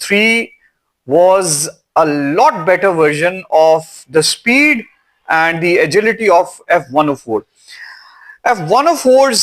3 was a lot better version of the speed and the agility of F-104. F-104s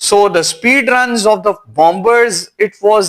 So the speed runs of the bombers, it was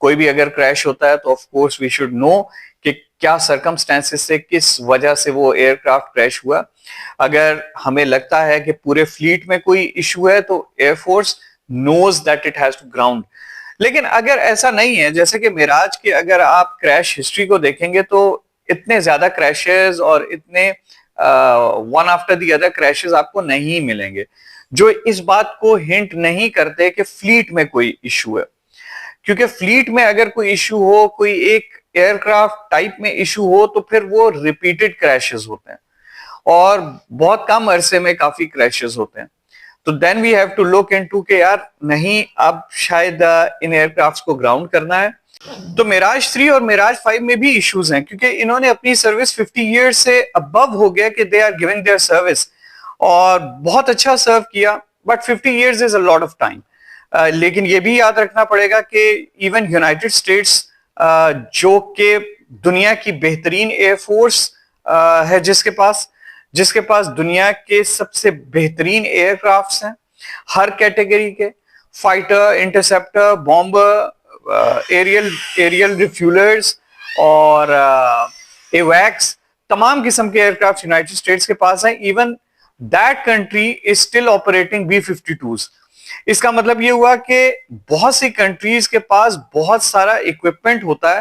کوئی بھی اگر crash ہوتا ہے تو of course we should know کہ کیا circumstances سے کس وجہ سے وہ ایئر کرافٹ کریش ہوا. اگر ہمیں لگتا ہے کہ پورے فلیٹ میں کوئی ایشو ہے تو air force knows that it has to ground. لیکن اگر ایسا نہیں ہے, جیسے کہ معراج کے اگر آپ کریش ہسٹری کو دیکھیں گے تو اتنے زیادہ کریشز اور اتنے one after the other crashes آپ کو نہیں ملیں گے جو اس بات کو ہنٹ نہیں کرتے کہ فلیٹ میں کوئی ایشو ہے. کیونکہ فلیٹ میں اگر کوئی ایشو ہو, کوئی ایک ایئر کرافٹ ٹائپ میں ایشو ہو, تو پھر وہ ریپیٹڈ کریشز ہوتے ہیں اور بہت کم عرصے میں کافی کریشز ہوتے ہیں. تو then we have to look into کہ یار نہیں, اب شاید ان ایئر کرافٹس کو گراؤنڈ کرنا ہے. تو معراج 3 اور معراج 5 میں بھی ایشوز ہیں کیونکہ انہوں نے اپنی سروس 50 ایئرز سے ابو ہو گیا کہ they are giving their service اور بہت اچھا سرو کیا, but 50 years is a lot of time. لیکن یہ بھی یاد رکھنا پڑے گا کہ ایون یونائٹڈ اسٹیٹس جو کہ دنیا کی بہترین ایئر فورس ہے, جس کے پاس دنیا کے سب سے بہترین ایئر کرافٹس ہیں ہر کیٹیگری کے, فائٹر, انٹرسپٹر, بامبر, ایریل ریفیولرز اور ایویکس, تمام قسم کے ایئر کرافٹ یونائٹڈ اسٹیٹس کے پاس ہیں. Even that country is still operating B-52s. اس کا مطلب یہ ہوا کہ بہت سی کنٹریز کے پاس بہت سارا اکوپمنٹ ہوتا ہے,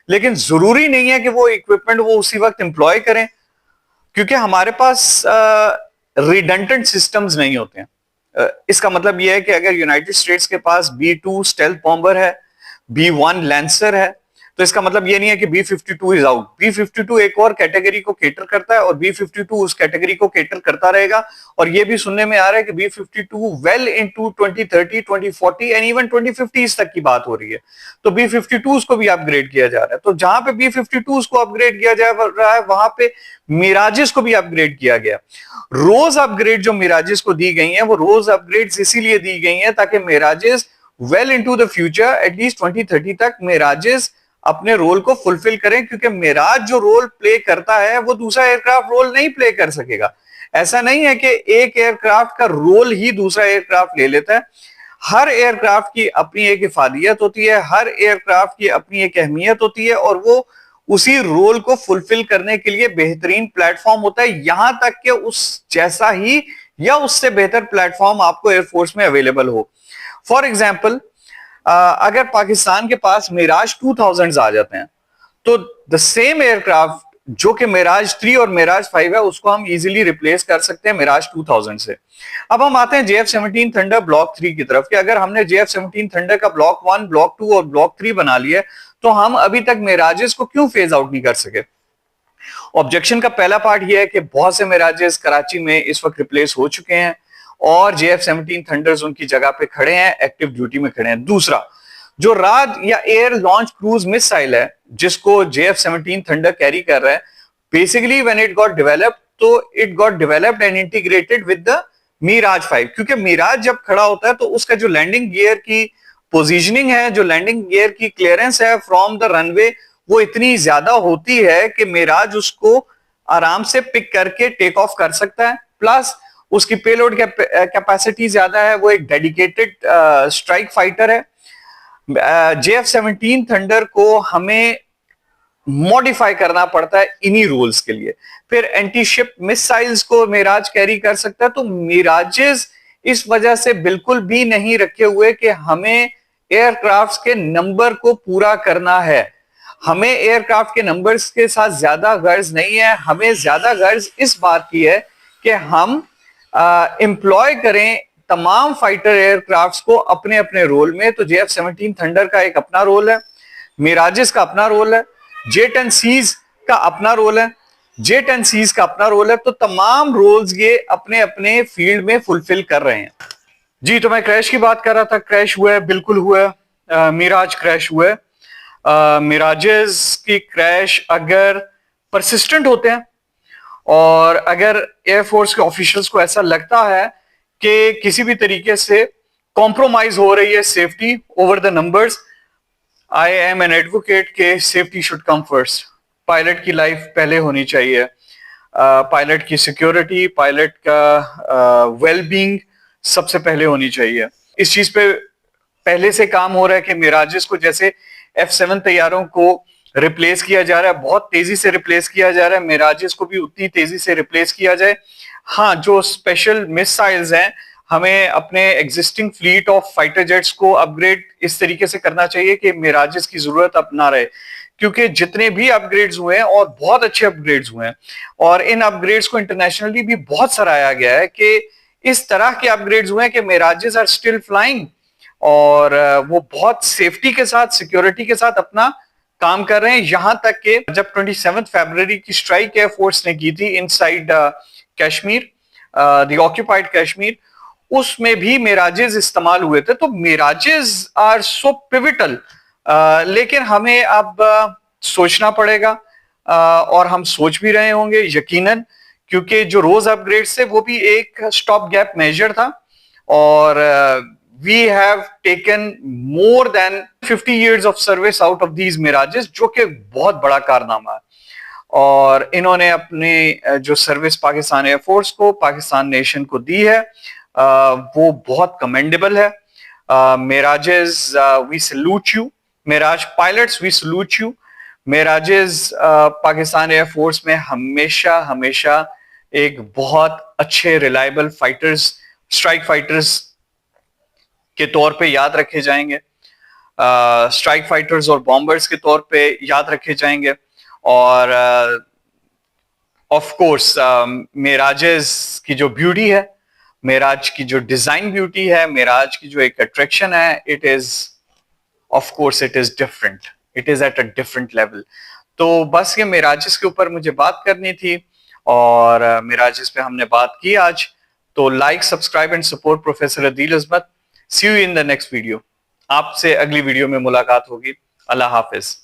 لیکن ضروری نہیں ہے کہ وہ اکوپمنٹ وہ اسی وقت امپلوائے کریں, کیونکہ ہمارے پاس ریڈنڈنٹ سسٹمز نہیں ہوتے ہیں. اس کا مطلب یہ ہے کہ اگر یونائٹڈ اسٹیٹس کے پاس B-2 اسٹیلتھ بامبر ہے, B-1 لینسر ہے, تو اس کا مطلب یہ نہیں ہے کہ B-52 از آؤٹ. B-52 ایک اور کیٹیگری کو کیٹر کرتا ہے اور B-52 اس کیٹیگری کو کیٹر کرتا رہے گا. اور یہ بھی سننے میں آ رہا ہے کہ B-52 well into 2030, 2040 and even 2050 تک کی بات ہو رہی ہے. تو B-52 کو بھی اپ گریڈ کیا جا رہا ہے. تو جہاں پہ B-52 کو اپ گریڈ کیا جا رہا ہے وہاں پہ میراجز کو بھی اپ گریڈ کیا گیا. روز اپ گریڈ جو میراجز کو دی گئی ہیں وہ روز اپ گریڈز اسی لیے دی گئی ہیں تاکہ میراجز well into the future at least 2030 تک میراجز اپنے رول کو فلفل کریں, کیونکہ معراج جو رول پلے کرتا ہے وہ دوسرا ایئر کرافٹ رول نہیں پلے کر سکے گا. ایسا نہیں ہے کہ ایک ایئر کرافٹ کا رول ہی دوسرا ایئر کرافٹ لے لیتا ہے. ہر ایئر کرافٹ کی اپنی ایک افادیت ہوتی ہے, ہر ایئر کرافٹ کی اپنی ایک اہمیت ہوتی ہے اور وہ اسی رول کو فلفل کرنے کے لیے بہترین پلیٹ فارم ہوتا ہے, یہاں تک کہ اس جیسا ہی یا اس سے بہتر پلیٹ فارم آپ کو ایئر فورس میں اویلیبل ہو. فار ایگزامپل, اگر پاکستان کے پاس معراج 2000 آ جاتے ہیں تو دا سیم ایئر کرافٹ جو کہ معراج 3 اور معراج 5 ہے اس کو ہم ایزیلی ریپلیس کر سکتے ہیں معراج 2000 سے. اب ہم آتے ہیں JF-17 تھنڈر بلاک 3 کی طرف کہ اگر ہم نے JF-17 تھنڈر کا بلاک 1, بلاک 2 اور بلاک 3 بنا لیا تو ہم ابھی تک معراجز کو کیوں فیز آؤٹ نہیں کر سکے؟ آبجیکشن کا پہلا پارٹ یہ ہے کہ بہت سے معراجز کراچی میں اس وقت ریپلیس ہو چکے ہیں اور JF-17 تھنڈرز ان کی جگہ پہ کھڑے ہیں, ایکٹیو ڈیوٹی میں کھڑے ہیں. دوسرا, جو راد یا ایئر لانچ کروز مسائل ہے جس کو JF-17 تھنڈر کیری کر رہا ہے, basically when it got developed تو it got developed and integrated with the میراج 5, کیونکہ میراج جب کھڑا ہوتا ہے تو اس کا جو لینڈنگ گیئر کی پوزیشننگ ہے, جو لینڈنگ گیئر کی کلیئرنس ہے فرام دا رن وے, وہ اتنی زیادہ ہوتی ہے کہ میراج اس کو آرام سے پک کر کے ٹیک آف کر سکتا ہے. پلس اس کی پے لوڈ کیپیسٹی زیادہ ہے, وہ ایک ڈیڈیکیٹڈ اسٹرائک فائٹر ہے. JF-17 تھنڈر کو ہمیں موڈیفائی کرنا پڑتا ہے انہی رولز کے لیے. پھر اینٹی شپ میسائلز کو میراج کیری کر سکتا ہے. تو میراجز اس وجہ سے بالکل بھی نہیں رکھے ہوئے کہ ہمیں ایئر کرافٹس کے نمبر کو پورا کرنا ہے. ہمیں ایئر کرافٹ کے نمبرز کے ساتھ زیادہ غرض نہیں ہے, ہمیں زیادہ غرض اس بات کی ہے کہ ہم امپلوائے کریں تمام فائٹر ایئر کرافٹس کو اپنے اپنے رول میں. تو JF-17 تھنڈر کا ایک اپنا رول ہے, میراجز کا اپنا رول ہے, J-10Cs کا اپنا رول ہے, J-10Cs کا اپنا رول ہے. تو تمام رولز یہ اپنے اپنے فیلڈ میں فلفل کر رہے ہیں. جی, تو میں کریش کی بات کر رہا تھا. کریش ہوا ہے, بالکل ہوا ہے, میراج کریش ہوا ہے. میراجز کی کریش اگر پرسسٹنٹ ہوتے ہیں اور اگر ایئر فورس کے آفیشلز کو ایسا لگتا ہے کہ کسی بھی طریقے سے کمپرومائز ہو رہی ہے safety over the numbers, I am an advocate کہ safety should come first. Pilot کی لائف پہلے ہونی چاہیے, پائلٹ کی سیکیورٹی, پائلٹ کا ویل بینگ سب سے پہلے ہونی چاہیے. اس چیز پہ پہلے سے کام ہو رہا ہے کہ میراجز کو جیسے F7 طیاروں کو ریپلیس کیا جا رہا ہے, بہت تیزی سے ریپلیس کیا جا رہا ہے, میراجز کو بھی اتنی تیزی سے ریپلیس کیا جائے. ہاں, جو اسپیشل میسائلز ہیں, ہمیں اپنے existing flat of fighter jets کو اپ گریڈ اس طریقے سے کرنا چاہیے کہ میراجز کی ضرورت اب نہ رہے, کیونکہ جتنے بھی اپ گریڈز ہوئے ہیں اور بہت اچھے اپ گریڈز ہوئے ہیں, اور ان اپ گریڈز کو انٹرنیشنلی بھی بہت سراہا گیا ہے کہ اس طرح کے اپ گریڈز ہوئے ہیں کہ میراجز آر اسٹل فلائنگ, اور وہ بہت سیفٹی کے ساتھ, سیکیورٹی کے ساتھ اپنا کام کر رہے ہیں. یہاں تک کہ جب 27 فیبروری کی اسٹرائک ایئر فورس نے کی تھی inside Kashmir, the occupied Kashmir, اس میں بھی میراجز استعمال ہوئے تھے. تو میراجز آر سو پیوٹل, لیکن ہمیں اب سوچنا پڑے گا, اور ہم سوچ بھی رہے ہوں گے یقیناً, کیونکہ جو روز اپ گریڈ سے وہ بھی ایک اسٹاپ گیپ میجر تھا, اور we have taken more than 50 years of service out of these Mirages, جو کہ بہت بڑا کارنامہ ہے. اور انہوں نے اپنی جو سروس پاکستان ایئر فورس کو, پاکستان نیشن کو دی ہے, وہ بہت کمینڈیبل ہے. Mirages, we salute you. Mirage pilots, we salute you. Mirages Pakistan Air Force میں ہمیشہ ہمیشہ ایک بہت اچھے ریلائبل فائٹرز, اسٹرائک فائٹرز کے طور پہ یاد رکھے جائیں گے, اسٹرائک فائٹرز اور بامبرز کے طور پہ یاد رکھے جائیں گے. اور آف کورس میراجز کی جو بیوٹی ہے, میراج کی جو ڈیزائن بیوٹی ہے, میراج کی جو ایک اٹریکشن ہے, it is of course it is different, it is at a different level. تو بس یہ میراجز کے اوپر مجھے بات کرنی تھی, اور میراجز پہ ہم نے بات کی آج. تو like, subscribe and support professor Adeel Azmat. See you in the next video. آپ سے اگلی ویڈیو میں ملاقات ہوگی. اللہ حافظ.